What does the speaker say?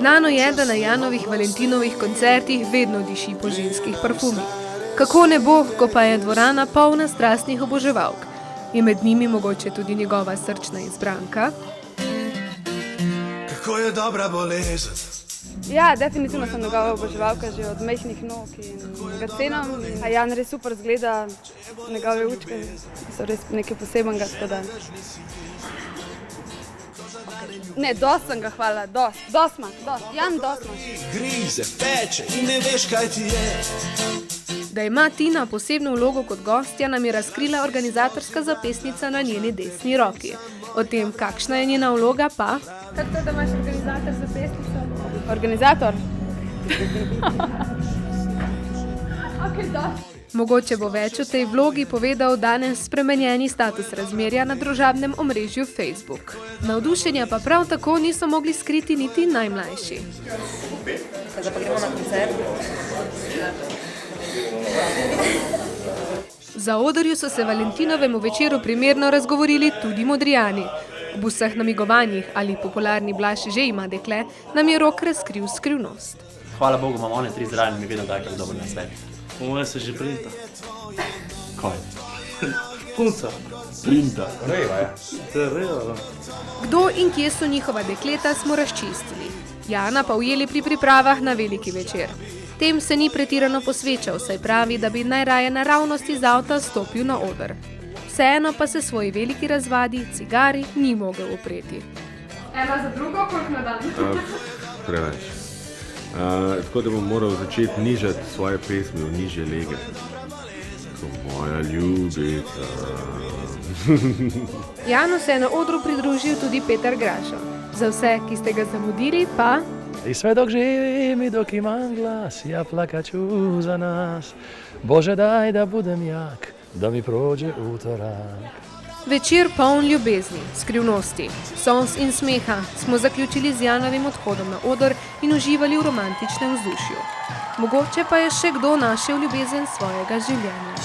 Znano je, da na Janovih valentinovih koncertih vedno diši po ženskih parfumih. Kako ne bo, ko pa je dvorana polna strastnih oboževalk? Je med njimi mogoče tudi njegova srčna izbranka? Kako je dobra bolezen? Ja, definitivno sem njegova oboževalka že od majhnih nog in ga cenim. A Jan res super zgleda, njegove učke so res nekaj posebenega, tako da. Ne, dost sem ga hvala, dost ima, Jan dost ima. Grize, peče in ne veš, kaj ti je. Da ima Tina posebno vlogo kot gostja, nam je razkrila organizatorska zapestnica na njeni desni roki. O tem, kakšna je njena vloga, pa... Kako to, da imaš organizator zapestnico? Organizator? Mogoče bo več o tej vlogi povedal danes spremenjeni status razmerja na družabnem omrežju Facebook. Navdušenja pa prav tako niso mogli skriti niti najmlajši. Zdaj pa gremo na koncert. Za odrju so se Valentinovemu večeru primerno razgovorili tudi Modrijani. Ob vseh namigovanjih, ali popularni Blaž že ima dekle, nam je Rok razkril skrivnost. Hvala Bogu, imam one 3 zraven in mi vedno dajo kak dober nasvet. Moje se že printa. Kaj? Punca. Printa. Reva je. To je reva. Kdo in kje so njihova dekleta, smo razčistili. Jana pa ujeli pri pripravah na veliki večer. Tem se ni pretirano posvečal, saj pravi, da bi najraje naravnost iz avta stopil na oder. Vseeno pa se svoji veliki razvadi, cigari, ni mogel upreti. Ena za drugo, koliko na dan? Preveč. Tako da bom moral začeti nižati svoje pesmi v nižje lege. Moja ljubica. Janu se je na odru pridružil tudi Peter Grašo. Za vse, ki ste ga zamudili, pa... I sve dok živim i dok imam glas, ja plakaću za nas. Bože daj da budem jak, da mi prođe utorak. Večer poln ljubezni, skrivnosti, solz in smeha smo zaključili z Janovim odhodom na oder in uživali v romantičnem vzdušju. Mogoče pa je še kdo našel ljubezen svojega življenja.